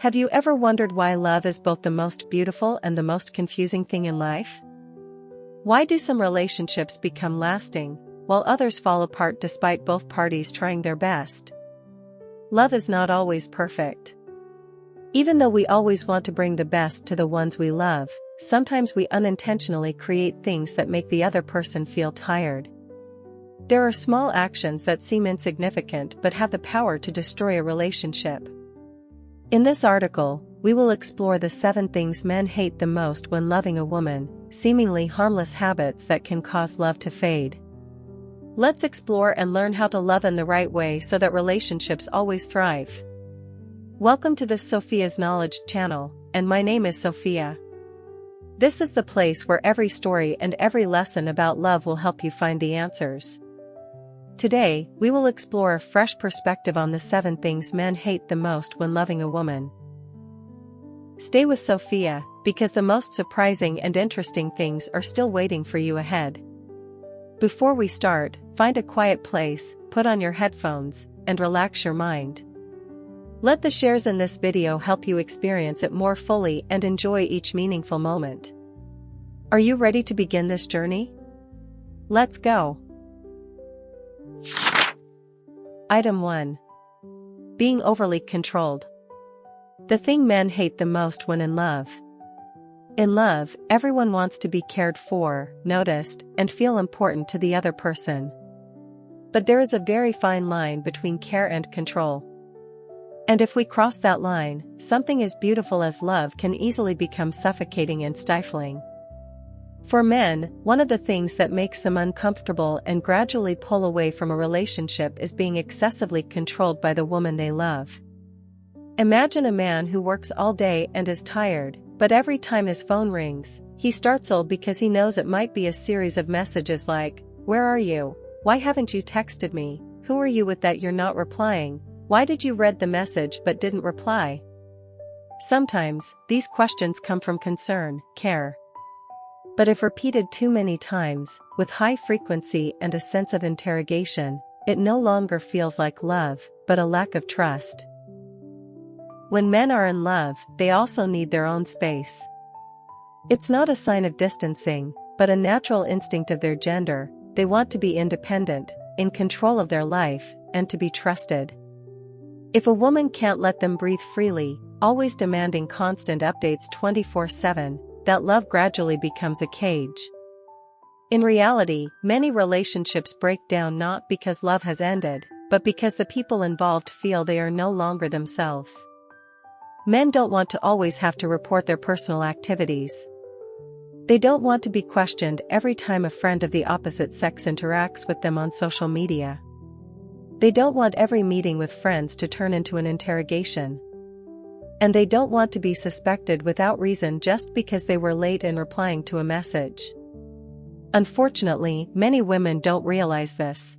Have you ever wondered why love is both the most beautiful and the most confusing thing in life? Why do some relationships become lasting, while others fall apart despite both parties trying their best? Love is not always perfect. Even though we always want to bring the best to the ones we love, sometimes we unintentionally create things that make the other person feel tired. There are small actions that seem insignificant but have the power to destroy a relationship. In this article, we will explore the 7 things men hate the most when loving a woman, seemingly harmless habits that can cause love to fade. Let's explore and learn how to love in the right way so that relationships always thrive. Welcome to the Sophia's Knowledge channel, and my name is Sophia. This is the place where every story and every lesson about love will help you find the answers. Today, we will explore a fresh perspective on the 7 things men hate the most when loving a woman. Stay with Sophia, because the most surprising and interesting things are still waiting for you ahead. Before we start, find a quiet place, put on your headphones, and relax your mind. Let the shares in this video help you experience it more fully and enjoy each meaningful moment. Are you ready to begin this journey? Let's go! Item 1. Being overly controlled. The thing men hate the most when in love. In love, everyone wants to be cared for, noticed, and feel important to the other person. But there is a very fine line between care and control. And if we cross that line, something as beautiful as love can easily become suffocating and stifling. For men, one of the things that makes them uncomfortable and gradually pull away from a relationship is being excessively controlled by the woman they love. Imagine a man who works all day and is tired, but every time his phone rings, he starts because he knows it might be a series of messages like, "Where are you? Why haven't you texted me? Who are you with that you're not replying? Why did you read the message but didn't reply?" Sometimes, these questions come from concern, care. But if repeated too many times, with high frequency and a sense of interrogation, it no longer feels like love, but a lack of trust. When men are in love, they also need their own space. It's not a sign of distancing, but a natural instinct of their gender. They want to be independent, in control of their life, and to be trusted. If a woman can't let them breathe freely, always demanding constant updates 24/7, that love gradually becomes a cage. In reality, many relationships break down not because love has ended, but because the people involved feel they are no longer themselves. Men don't want to always have to report their personal activities. They don't want to be questioned every time a friend of the opposite sex interacts with them on social media. They don't want every meeting with friends to turn into an interrogation. And they don't want to be suspected without reason just because they were late in replying to a message. Unfortunately, many women don't realize this.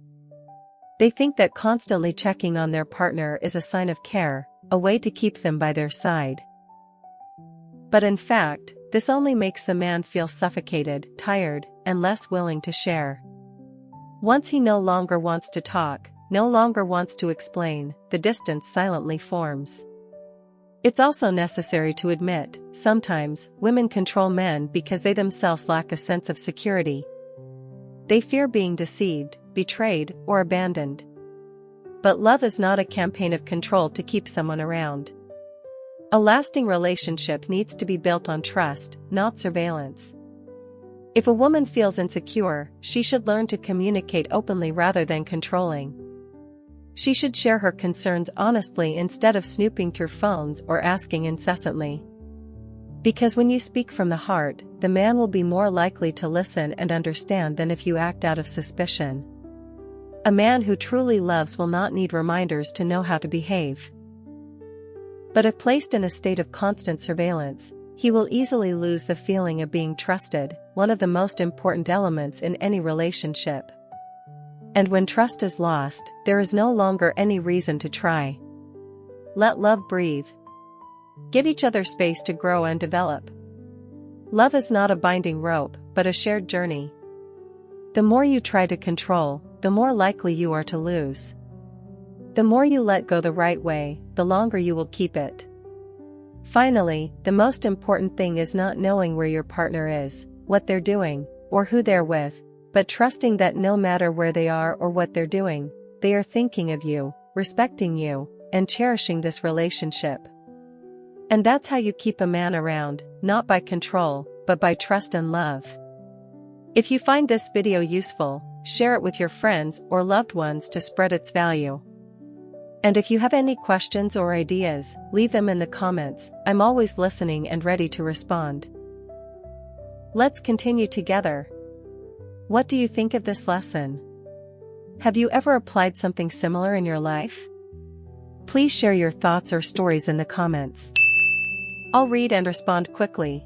They think that constantly checking on their partner is a sign of care, a way to keep them by their side. But in fact, this only makes the man feel suffocated, tired, and less willing to share. Once he no longer wants to talk, no longer wants to explain, the distance silently forms. It's also necessary to admit, sometimes, women control men because they themselves lack a sense of security. They fear being deceived, betrayed, or abandoned. But love is not a campaign of control to keep someone around. A lasting relationship needs to be built on trust, not surveillance. If a woman feels insecure, she should learn to communicate openly rather than controlling. She should share her concerns honestly instead of snooping through phones or asking incessantly. Because when you speak from the heart, the man will be more likely to listen and understand than if you act out of suspicion. A man who truly loves will not need reminders to know how to behave. But if placed in a state of constant surveillance, he will easily lose the feeling of being trusted, one of the most important elements in any relationship. And when trust is lost, there is no longer any reason to try. Let love breathe. Give each other space to grow and develop. Love is not a binding rope, but a shared journey. The more you try to control, the more likely you are to lose. The more you let go the right way, the longer you will keep it. Finally, the most important thing is not knowing where your partner is, what they're doing, or who they're with, but trusting that no matter where they are or what they're doing, they are thinking of you, respecting you, and cherishing this relationship. And that's how you keep a man around, not by control, but by trust and love. If you find this video useful, share it with your friends or loved ones to spread its value. And if you have any questions or ideas, leave them in the comments. I'm always listening and ready to respond. Let's continue together. What do you think of this lesson? Have you ever applied something similar in your life? Please share your thoughts or stories in the comments. I'll read and respond quickly.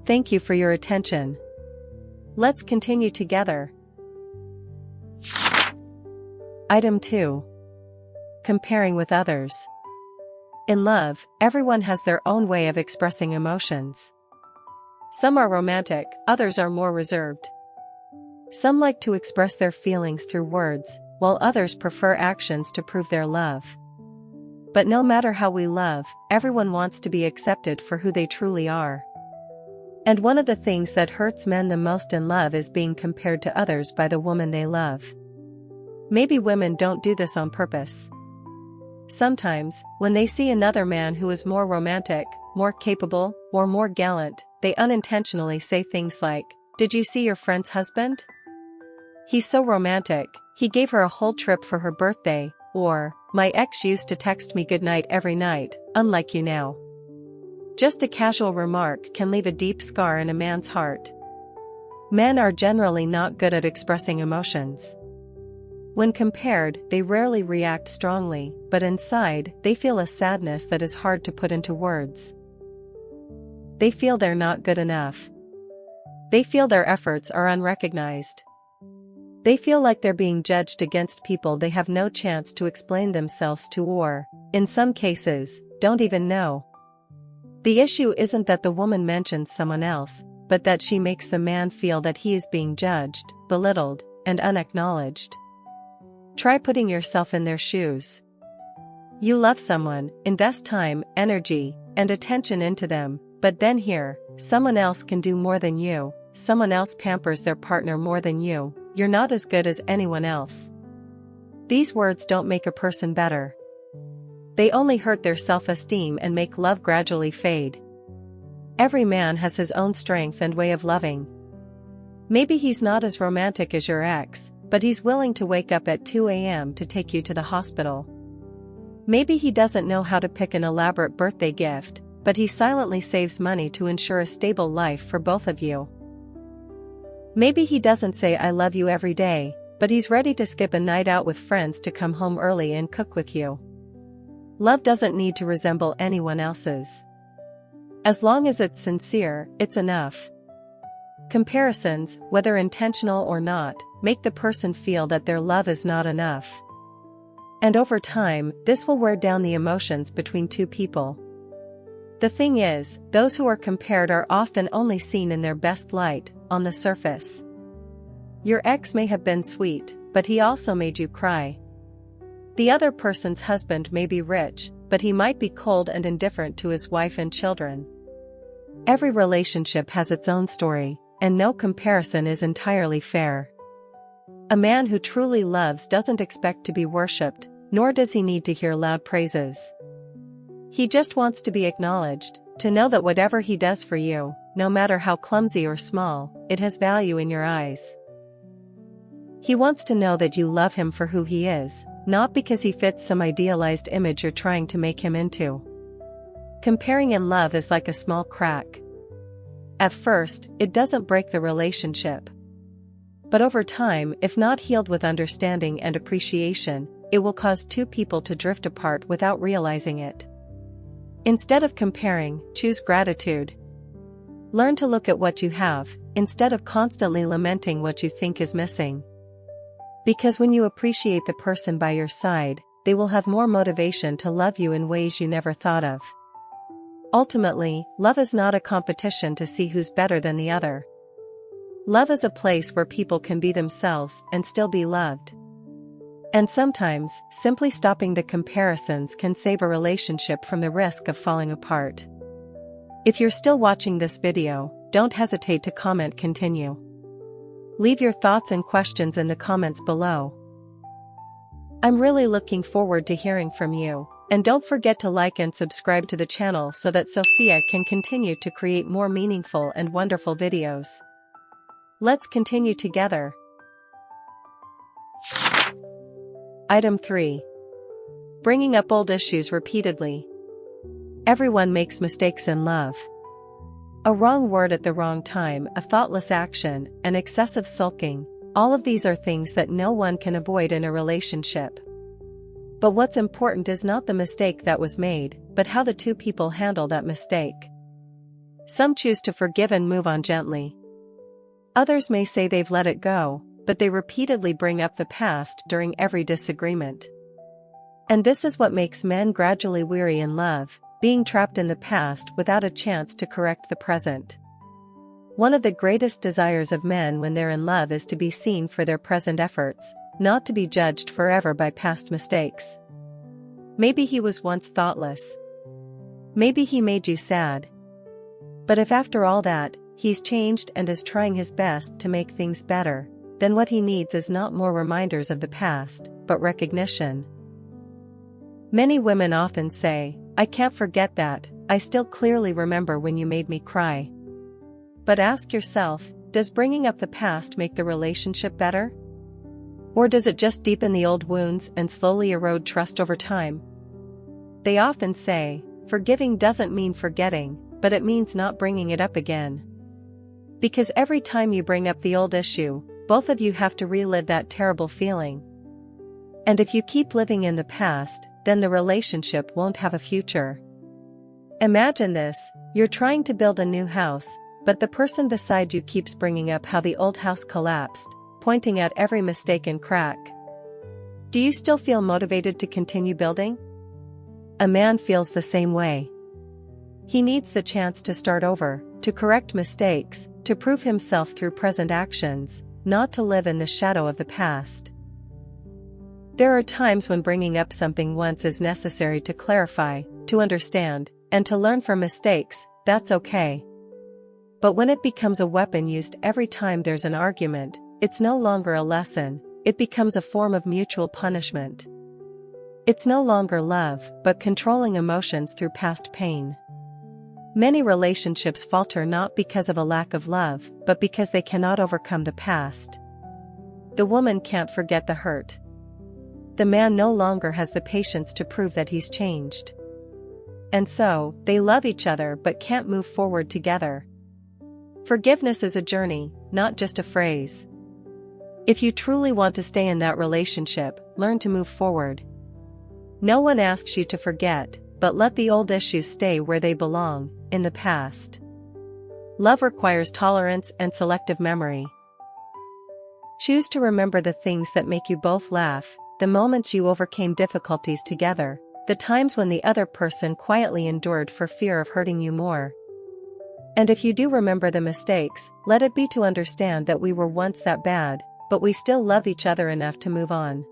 Thank you for your attention. Let's continue together. Item 2. Comparing with others. In love, everyone has their own way of expressing emotions. Some are romantic, others are more reserved. Some like to express their feelings through words, while others prefer actions to prove their love. But no matter how we love, everyone wants to be accepted for who they truly are. And one of the things that hurts men the most in love is being compared to others by the woman they love. Maybe women don't do this on purpose. Sometimes, when they see another man who is more romantic, more capable, or more gallant, they unintentionally say things like, "Did you see your friend's husband? He's so romantic, he gave her a whole trip for her birthday," or, "My ex used to text me goodnight every night, unlike you now." Just a casual remark can leave a deep scar in a man's heart. Men are generally not good at expressing emotions. When compared, they rarely react strongly, but inside, they feel a sadness that is hard to put into words. They feel they're not good enough. They feel their efforts are unrecognized. They feel like they're being judged against people they have no chance to explain themselves to or, in some cases, don't even know. The issue isn't that the woman mentions someone else, but that she makes the man feel that he is being judged, belittled, and unacknowledged. Try putting yourself in their shoes. You love someone, invest time, energy, and attention into them, but then here, someone else can do more than you, someone else pampers their partner more than you, you're not as good as anyone else. These words don't make a person better. They only hurt their self-esteem and make love gradually fade. Every man has his own strength and way of loving. Maybe he's not as romantic as your ex, but he's willing to wake up at 2 a.m. to take you to the hospital. Maybe he doesn't know how to pick an elaborate birthday gift, but he silently saves money to ensure a stable life for both of you. Maybe he doesn't say "I love you" every day, but he's ready to skip a night out with friends to come home early and cook with you. Love doesn't need to resemble anyone else's. As long as it's sincere, it's enough. Comparisons, whether intentional or not, make the person feel that their love is not enough. And over time, this will wear down the emotions between two people. The thing is, those who are compared are often only seen in their best light, on the surface. Your ex may have been sweet, but he also made you cry. The other person's husband may be rich, but he might be cold and indifferent to his wife and children. Every relationship has its own story, and no comparison is entirely fair. A man who truly loves doesn't expect to be worshipped, nor does he need to hear loud praises. He just wants to be acknowledged, to know that whatever he does for you, no matter how clumsy or small, it has value in your eyes. He wants to know that you love him for who he is, not because he fits some idealized image you're trying to make him into. Comparing in love is like a small crack. At first, it doesn't break the relationship. But over time, if not healed with understanding and appreciation, it will cause two people to drift apart without realizing it. Instead of comparing, choose gratitude. Learn to look at what you have, instead of constantly lamenting what you think is missing. Because when you appreciate the person by your side, they will have more motivation to love you in ways you never thought of. Ultimately, love is not a competition to see who's better than the other. Love is a place where people can be themselves and still be loved. And sometimes, simply stopping the comparisons can save a relationship from the risk of falling apart. If you're still watching this video, don't hesitate to comment continue. Leave your thoughts and questions in the comments below. I'm really looking forward to hearing from you, and don't forget to like and subscribe to the channel so that Sophia can continue to create more meaningful and wonderful videos. Let's continue together. Item 3. Bringing up old issues repeatedly. Everyone makes mistakes in love. A wrong word at the wrong time, a thoughtless action, and excessive sulking, all of these are things that no one can avoid in a relationship. But what's important is not the mistake that was made, but how the two people handle that mistake. Some choose to forgive and move on gently. Others may say they've let it go, but they repeatedly bring up the past during every disagreement. And this is what makes men gradually weary in love, being trapped in the past without a chance to correct the present. One of the greatest desires of men when they're in love is to be seen for their present efforts, not to be judged forever by past mistakes. Maybe he was once thoughtless. Maybe he made you sad. But if after all that, he's changed and is trying his best to make things better, then what he needs is not more reminders of the past, but recognition. Many women often say, "I can't forget that, I still clearly remember when you made me cry." But ask yourself, does bringing up the past make the relationship better? Or does it just deepen the old wounds and slowly erode trust over time? They often say, forgiving doesn't mean forgetting, but it means not bringing it up again. Because every time you bring up the old issue, both of you have to relive that terrible feeling. And if you keep living in the past, then the relationship won't have a future. Imagine this, you're trying to build a new house, but the person beside you keeps bringing up how the old house collapsed, pointing out every mistake and crack. Do you still feel motivated to continue building? A man feels the same way. He needs the chance to start over, to correct mistakes, to prove himself through present actions, not to live in the shadow of the past. There are times when bringing up something once is necessary to clarify, to understand, and to learn from mistakes, that's okay. But when it becomes a weapon used every time there's an argument, it's no longer a lesson, it becomes a form of mutual punishment. It's no longer love, but controlling emotions through past pain. Many relationships falter not because of a lack of love, but because they cannot overcome the past. The woman can't forget the hurt. The man no longer has the patience to prove that he's changed. And so, they love each other but can't move forward together. Forgiveness is a journey, not just a phrase. If you truly want to stay in that relationship, learn to move forward. No one asks you to forget, but let the old issues stay where they belong, in the past. Love requires tolerance and selective memory. Choose to remember the things that make you both laugh, the moments you overcame difficulties together, the times when the other person quietly endured for fear of hurting you more. And if you do remember the mistakes, let it be to understand that we were once that bad, but we still love each other enough to move on.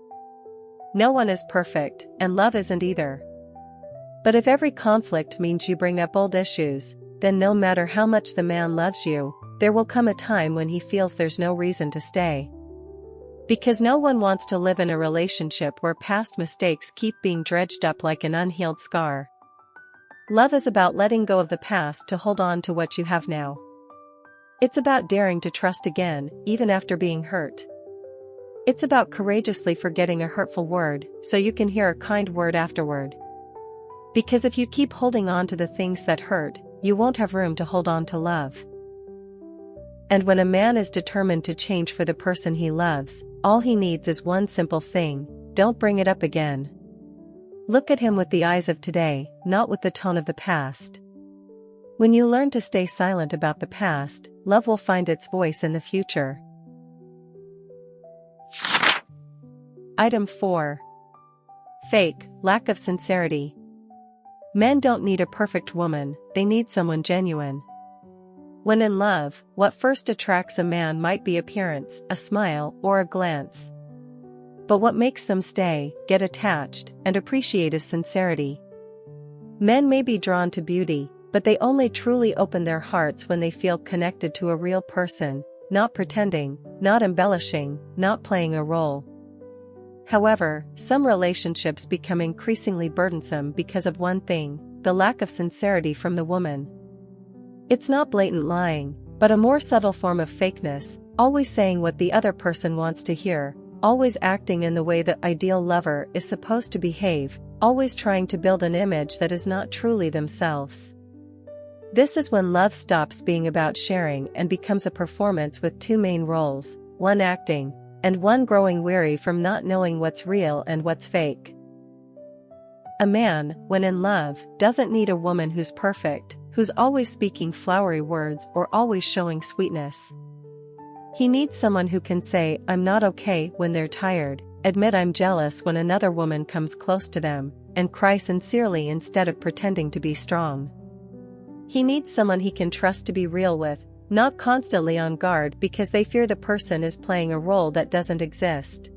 No one is perfect, and love isn't either. But if every conflict means you bring up old issues, then no matter how much the man loves you, there will come a time when he feels there's no reason to stay. Because no one wants to live in a relationship where past mistakes keep being dredged up like an unhealed scar. Love is about letting go of the past to hold on to what you have now. It's about daring to trust again, even after being hurt. It's about courageously forgetting a hurtful word, so you can hear a kind word afterward. Because if you keep holding on to the things that hurt, you won't have room to hold on to love. And when a man is determined to change for the person he loves, all he needs is one simple thing: don't bring it up again. Look at him with the eyes of today, not with the tone of the past. When you learn to stay silent about the past, love will find its voice in the future. Item 4. Fake, lack of sincerity. Men don't need a perfect woman, they need someone genuine. When in love, what first attracts a man might be appearance, a smile, or a glance. But what makes them stay, get attached, and appreciate is sincerity. Men may be drawn to beauty, but they only truly open their hearts when they feel connected to a real person, not pretending, not embellishing, not playing a role. However, some relationships become increasingly burdensome because of one thing: the lack of sincerity from the woman. It's not blatant lying, but a more subtle form of fakeness, always saying what the other person wants to hear, always acting in the way the ideal lover is supposed to behave, always trying to build an image that is not truly themselves. This is when love stops being about sharing and becomes a performance with two main roles, one acting, and one growing weary from not knowing what's real and what's fake. A man, when in love, doesn't need a woman who's perfect, who's always speaking flowery words or always showing sweetness. He needs someone who can say, "I'm not okay" when they're tired, admit "I'm jealous" when another woman comes close to them, and cry sincerely instead of pretending to be strong. He needs someone he can trust to be real with, not constantly on guard because they fear the person is playing a role that doesn't exist.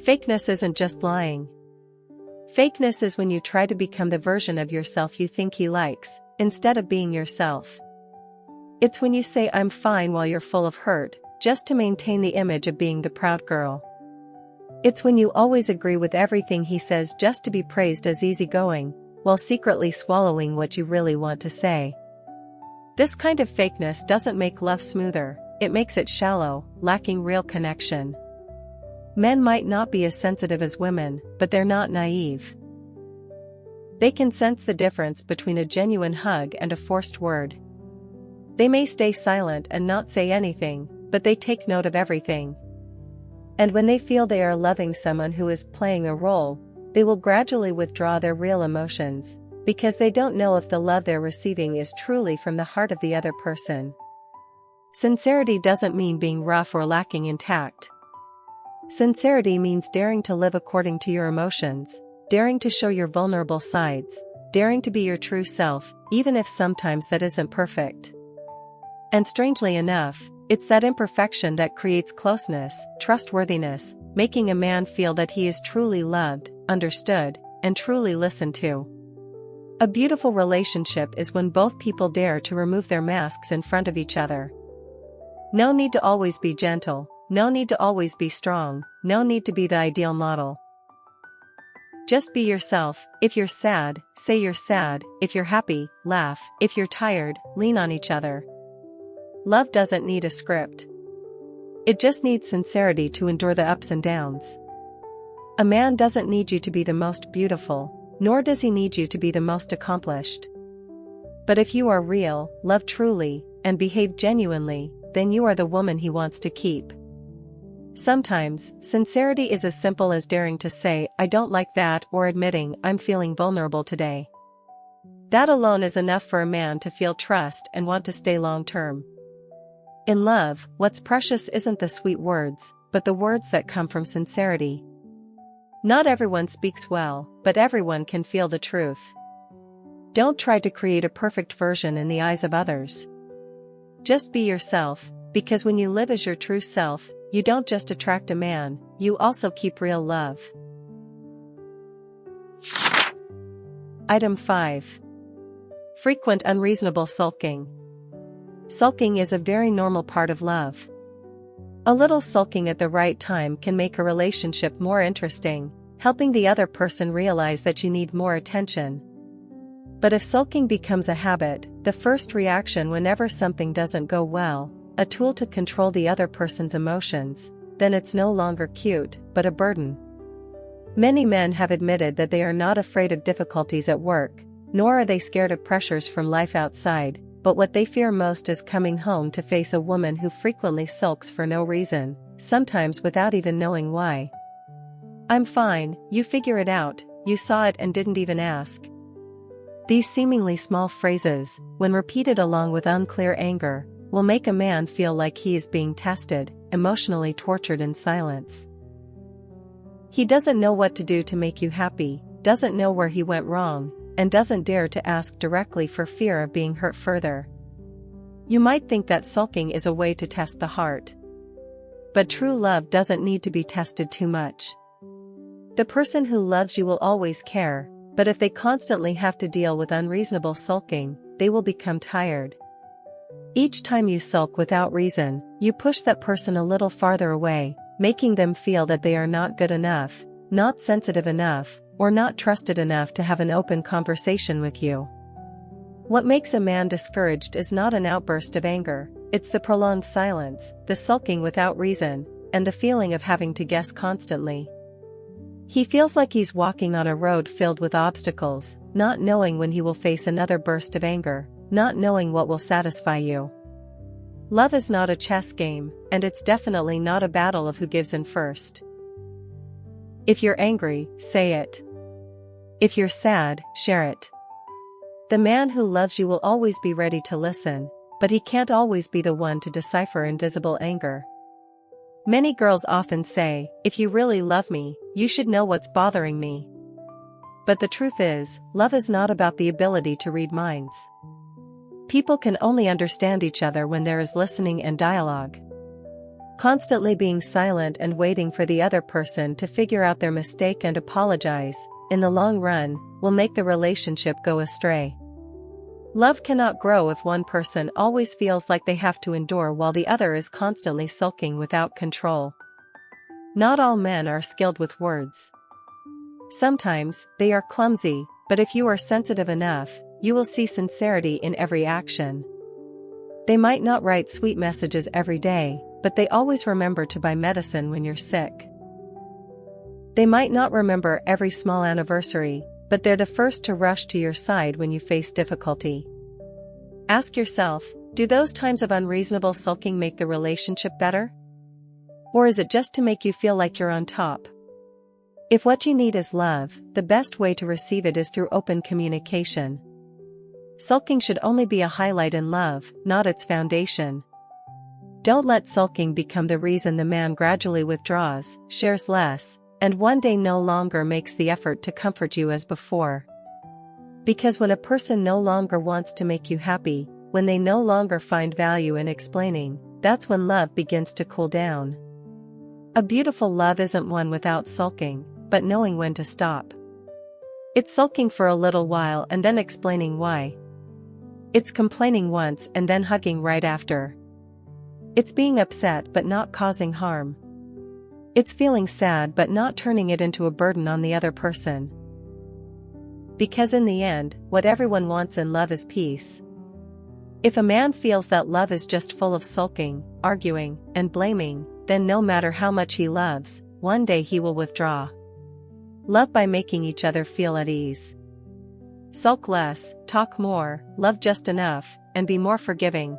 Fakeness isn't just lying. Fakeness is when you try to become the version of yourself you think he likes, instead of being yourself. It's when you say "I'm fine" while you're full of hurt, just to maintain the image of being the proud girl. It's when you always agree with everything he says just to be praised as easygoing, while secretly swallowing what you really want to say. This kind of fakeness doesn't make love smoother, it makes it shallow, lacking real connection. Men might not be as sensitive as women, but they're not naive. They can sense the difference between a genuine hug and a forced word. They may stay silent and not say anything, but they take note of everything. And when they feel they are loving someone who is playing a role, they will gradually withdraw their real emotions, because they don't know if the love they're receiving is truly from the heart of the other person. Sincerity doesn't mean being rough or lacking in tact. Sincerity means daring to live according to your emotions, daring to show your vulnerable sides, daring to be your true self, even if sometimes that isn't perfect. And strangely enough, it's that imperfection that creates closeness, trustworthiness, making a man feel that he is truly loved, understood, and truly listened to. A beautiful relationship is when both people dare to remove their masks in front of each other. No need to always be gentle, no need to always be strong, no need to be the ideal model. Just be yourself. If you're sad, say you're sad. If you're happy, laugh. If you're tired, lean on each other. Love doesn't need a script. It just needs sincerity to endure the ups and downs. A man doesn't need you to be the most beautiful, nor does he need you to be the most accomplished. But if you are real, love truly, and behave genuinely, then you are the woman he wants to keep. Sometimes, sincerity is as simple as daring to say, "I don't like that," or admitting, "I'm feeling vulnerable today." That alone is enough for a man to feel trust and want to stay long term. In love, what's precious isn't the sweet words, but the words that come from sincerity. Not everyone speaks well, but everyone can feel the truth. Don't try to create a perfect version in the eyes of others. Just be yourself, because when you live as your true self, you don't just attract a man, you also keep real love. Item 5. Frequent unreasonable sulking. Sulking is a very normal part of love. A little sulking at the right time can make a relationship more interesting, helping the other person realize that you need more attention. But if sulking becomes a habit, the first reaction whenever something doesn't go well, a tool to control the other person's emotions, then it's no longer cute, but a burden. Many men have admitted that they are not afraid of difficulties at work, nor are they scared of pressures from life outside, but what they fear most is coming home to face a woman who frequently sulks for no reason, sometimes without even knowing why. "I'm fine, you figure it out, you saw it and didn't even ask." These seemingly small phrases, when repeated along with unclear anger, will make a man feel like he is being tested, emotionally tortured in silence. He doesn't know what to do to make you happy, doesn't know where he went wrong, and doesn't dare to ask directly for fear of being hurt further. You might think that sulking is a way to test the heart. But true love doesn't need to be tested too much. The person who loves you will always care, but if they constantly have to deal with unreasonable sulking, they will become tired. Each time you sulk without reason, you push that person a little farther away, making them feel that they are not good enough, not sensitive enough, or not trusted enough to have an open conversation with you. What makes a man discouraged is not an outburst of anger, it's the prolonged silence, the sulking without reason, and the feeling of having to guess constantly. He feels like he's walking on a road filled with obstacles, not knowing when he will face another burst of anger, not knowing what will satisfy you. Love is not a chess game, and it's definitely not a battle of who gives in first. If you're angry, say it. If you're sad, share it. The man who loves you will always be ready to listen, but he can't always be the one to decipher invisible anger. Many girls often say, "If you really love me, you should know what's bothering me." But the truth is, love is not about the ability to read minds. People can only understand each other when there is listening and dialogue. Constantly being silent and waiting for the other person to figure out their mistake and apologize, in the long run, will make the relationship go astray. Love cannot grow if one person always feels like they have to endure while the other is constantly sulking without control. Not all men are skilled with words. Sometimes, they are clumsy, but if you are sensitive enough, you will see sincerity in every action. They might not write sweet messages every day, but they always remember to buy medicine when you're sick. They might not remember every small anniversary, but they're the first to rush to your side when you face difficulty. Ask yourself, do those times of unreasonable sulking make the relationship better? Or is it just to make you feel like you're on top? If what you need is love, the best way to receive it is through open communication. Sulking should only be a highlight in love, not its foundation. Don't let sulking become the reason the man gradually withdraws, shares less, and one day no longer makes the effort to comfort you as before. Because when a person no longer wants to make you happy, when they no longer find value in explaining, that's when love begins to cool down. A beautiful love isn't one without sulking, but knowing when to stop. It's sulking for a little while and then explaining why. It's complaining once and then hugging right after. It's being upset but not causing harm. It's feeling sad but not turning it into a burden on the other person. Because in the end, what everyone wants in love is peace. If a man feels that love is just full of sulking, arguing, and blaming, then no matter how much he loves, one day he will withdraw. Love by making each other feel at ease. Sulk less, talk more, love just enough, and be more forgiving.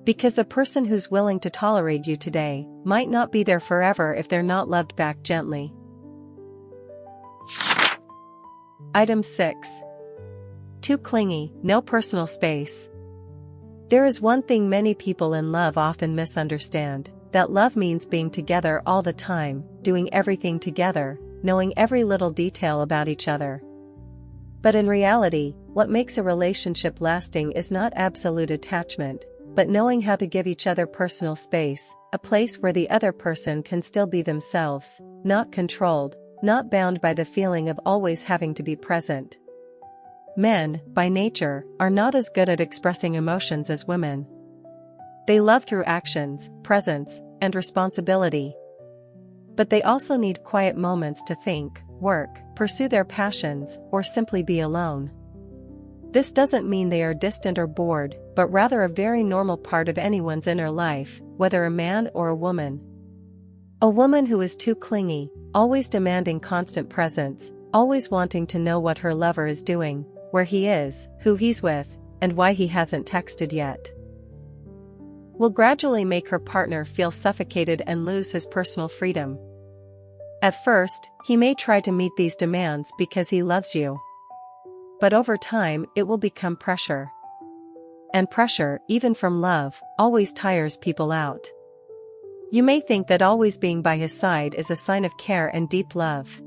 Because the person who's willing to tolerate you today might not be there forever if they're not loved back gently. Item 6. Too clingy, no personal space. There is one thing many people in love often misunderstand, that love means being together all the time, doing everything together, knowing every little detail about each other. But in reality, what makes a relationship lasting is not absolute attachment, but knowing how to give each other personal space, a place where the other person can still be themselves, not controlled, not bound by the feeling of always having to be present. Men, by nature, are not as good at expressing emotions as women. They love through actions, presence, and responsibility. But they also need quiet moments to think, work, pursue their passions, or simply be alone. This doesn't mean they are distant or bored, but rather a very normal part of anyone's inner life, whether a man or a woman. A woman who is too clingy, always demanding constant presence, always wanting to know what her lover is doing, where he is, who he's with, and why he hasn't texted yet, will gradually make her partner feel suffocated and lose his personal freedom. At first, he may try to meet these demands because he loves you. But over time, it will become pressure. And pressure, even from love, always tires people out. You may think that always being by his side is a sign of care and deep love.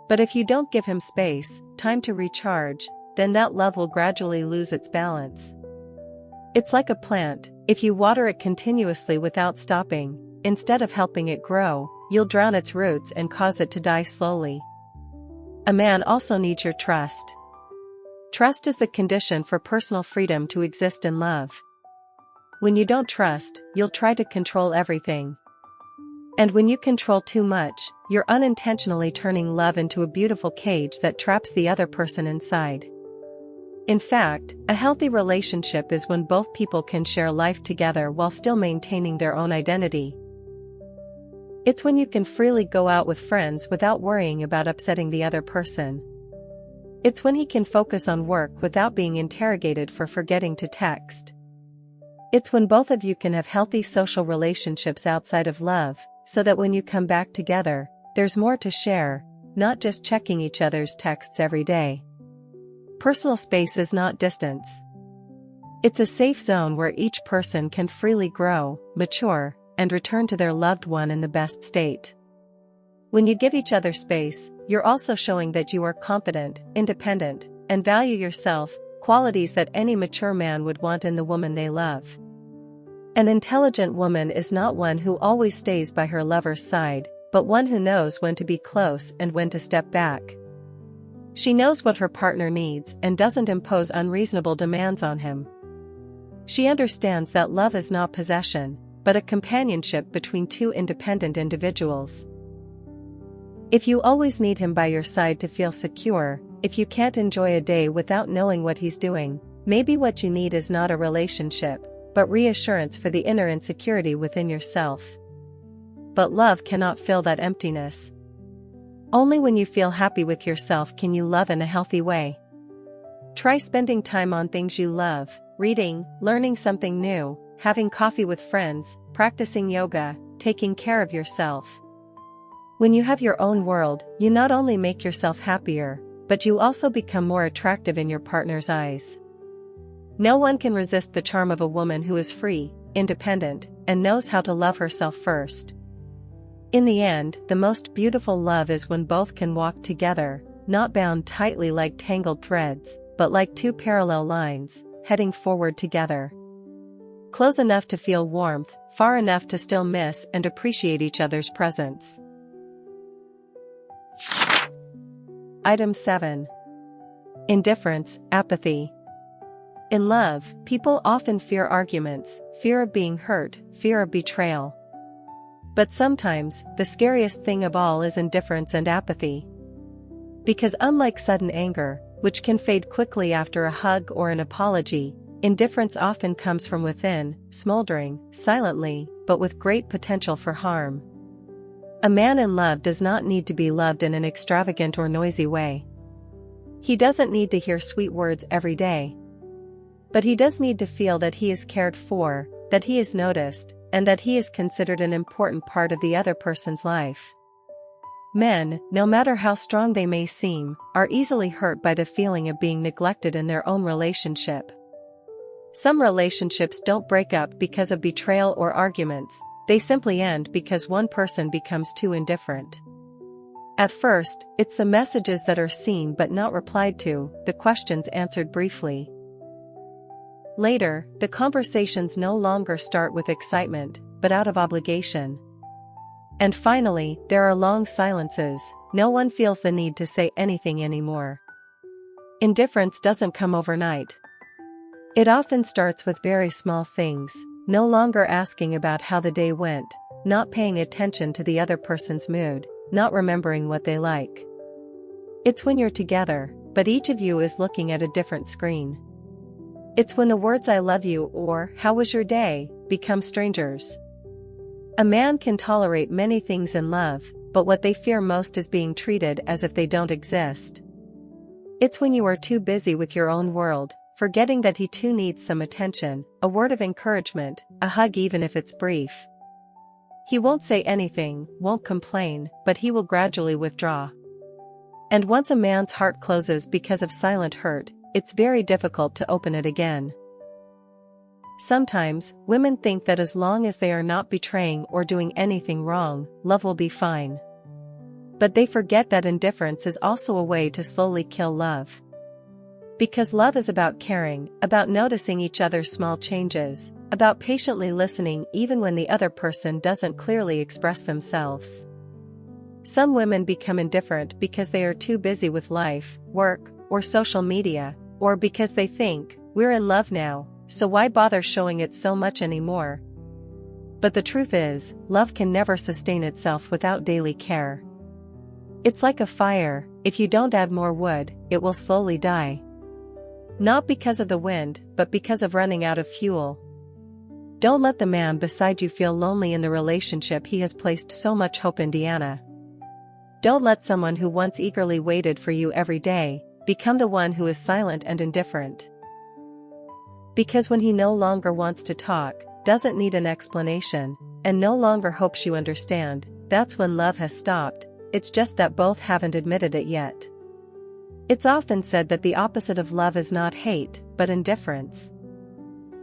But if you don't give him space, time to recharge, then that love will gradually lose its balance. It's like a plant, if you water it continuously without stopping, instead of helping it grow, you'll drown its roots and cause it to die slowly. A man also needs your trust. Trust is the condition for personal freedom to exist in love. When you don't trust, you'll try to control everything. And when you control too much, you're unintentionally turning love into a beautiful cage that traps the other person inside. In fact, a healthy relationship is when both people can share life together while still maintaining their own identity. It's when you can freely go out with friends without worrying about upsetting the other person. It's when he can focus on work without being interrogated for forgetting to text. It's when both of you can have healthy social relationships outside of love, so that when you come back together, there's more to share, not just checking each other's texts every day. Personal space is not distance. It's a safe zone where each person can freely grow, mature, and return to their loved one in the best state. When you give each other space, you're also showing that you are confident, independent, and value yourself, qualities that any mature man would want in the woman they love. An intelligent woman is not one who always stays by her lover's side, but one who knows when to be close and when to step back. She knows what her partner needs and doesn't impose unreasonable demands on him. She understands that love is not possession, but a companionship between two independent individuals. If you always need him by your side to feel secure, if you can't enjoy a day without knowing what he's doing, maybe what you need is not a relationship, but reassurance for the inner insecurity within yourself. But love cannot fill that emptiness. Only when you feel happy with yourself can you love in a healthy way. Try spending time on things you love, reading, learning something new, having coffee with friends, practicing yoga, taking care of yourself. When you have your own world, you not only make yourself happier, but you also become more attractive in your partner's eyes. No one can resist the charm of a woman who is free, independent, and knows how to love herself first. In the end, the most beautiful love is when both can walk together, not bound tightly like tangled threads, but like two parallel lines, heading forward together. Close enough to feel warmth, far enough to still miss and appreciate each other's presence. Item 7. Indifference, apathy. In love, people often fear arguments, fear of being hurt, fear of betrayal. But sometimes, the scariest thing of all is indifference and apathy. Because unlike sudden anger, which can fade quickly after a hug or an apology, indifference often comes from within, smoldering, silently, but with great potential for harm. A man in love does not need to be loved in an extravagant or noisy way. He doesn't need to hear sweet words every day. But he does need to feel that he is cared for, that he is noticed, and that he is considered an important part of the other person's life. Men, no matter how strong they may seem, are easily hurt by the feeling of being neglected in their own relationship. Some relationships don't break up because of betrayal or arguments, they simply end because one person becomes too indifferent. At first, it's the messages that are seen but not replied to, the questions answered briefly. Later, the conversations no longer start with excitement, but out of obligation. And finally, there are long silences, no one feels the need to say anything anymore. Indifference doesn't come overnight. It often starts with very small things, no longer asking about how the day went, not paying attention to the other person's mood, not remembering what they like. It's when you're together, but each of you is looking at a different screen. It's when the words "I love you" or "How was your day" become strangers. A man can tolerate many things in love, but what they fear most is being treated as if they don't exist. It's when you are too busy with your own world, forgetting that he too needs some attention, a word of encouragement, a hug even if it's brief. He won't say anything, won't complain, but he will gradually withdraw. And once a man's heart closes because of silent hurt, it's very difficult to open it again. Sometimes, women think that as long as they are not betraying or doing anything wrong, love will be fine. But they forget that indifference is also a way to slowly kill love. Because love is about caring, about noticing each other's small changes, about patiently listening even when the other person doesn't clearly express themselves. Some women become indifferent because they are too busy with life, work, or social media, or because they think, we're in love now, so why bother showing it so much anymore? But the truth is, love can never sustain itself without daily care. It's like a fire, if you don't add more wood, it will slowly die. Not because of the wind, but because of running out of fuel. Don't let the man beside you feel lonely in the relationship he has placed so much hope in. Diana. Don't let someone who once eagerly waited for you every day become the one who is silent and indifferent. Because when he no longer wants to talk, doesn't need an explanation, and no longer hopes you understand, that's when love has stopped. It's just that both haven't admitted it yet. It's often said that the opposite of love is not hate, but indifference.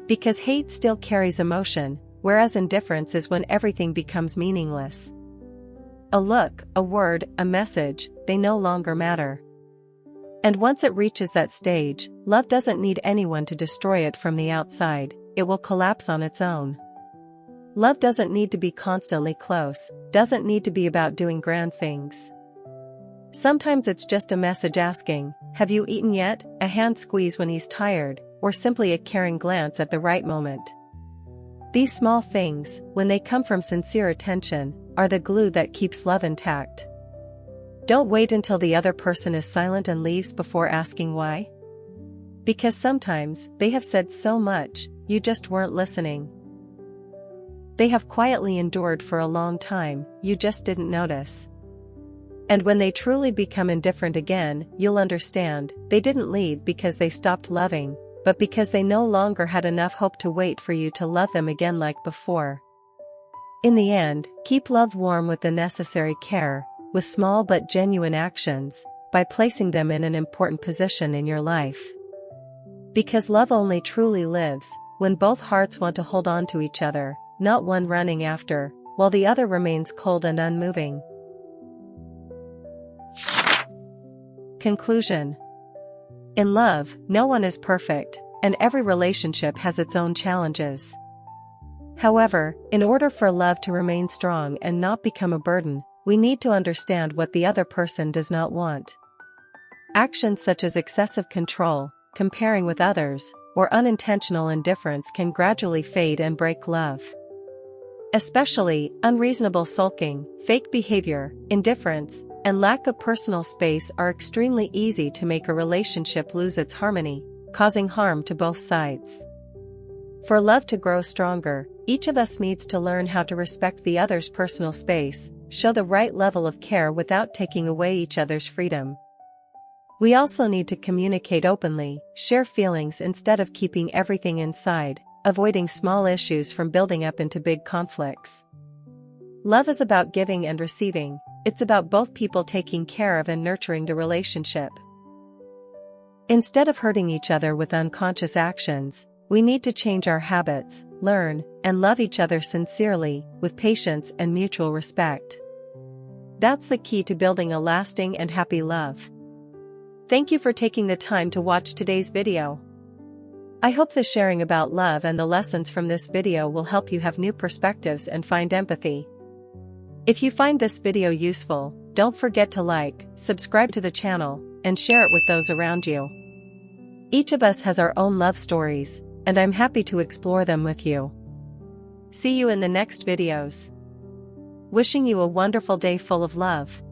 Because hate still carries emotion, whereas indifference is when everything becomes meaningless. A look, a word, a message, they no longer matter. And once it reaches that stage, love doesn't need anyone to destroy it from the outside, it will collapse on its own. Love doesn't need to be constantly close, doesn't need to be about doing grand things. Sometimes it's just a message asking, have you eaten yet, a hand squeeze when he's tired, or simply a caring glance at the right moment. These small things, when they come from sincere attention, are the glue that keeps love intact. Don't wait until the other person is silent and leaves before asking why. Because sometimes, they have said so much, you just weren't listening. They have quietly endured for a long time, you just didn't notice. And when they truly become indifferent again, you'll understand, they didn't leave because they stopped loving, but because they no longer had enough hope to wait for you to love them again like before. In the end, keep love warm with the necessary care, with small but genuine actions, by placing them in an important position in your life. Because love only truly lives when both hearts want to hold on to each other, not one running after, while the other remains cold and unmoving. Conclusion. In love, no one is perfect, and every relationship has its own challenges. However, in order for love to remain strong and not become a burden, we need to understand what the other person does not want. Actions such as excessive control, comparing with others, or unintentional indifference can gradually fade and break love. Especially, unreasonable sulking, fake behavior, indifference, and lack of personal space are extremely easy to make a relationship lose its harmony, causing harm to both sides. For love to grow stronger, each of us needs to learn how to respect the other's personal space, show the right level of care without taking away each other's freedom. We also need to communicate openly, share feelings instead of keeping everything inside, avoiding small issues from building up into big conflicts. Love is about giving and receiving, it's about both people taking care of and nurturing the relationship. Instead of hurting each other with unconscious actions, we need to change our habits, learn, and love each other sincerely, with patience and mutual respect. That's the key to building a lasting and happy love. Thank you for taking the time to watch today's video. I hope the sharing about love and the lessons from this video will help you have new perspectives and find empathy. If you find this video useful, don't forget to like, subscribe to the channel, and share it with those around you. Each of us has our own love stories, and I'm happy to explore them with you. See you in the next videos. Wishing you a wonderful day full of love.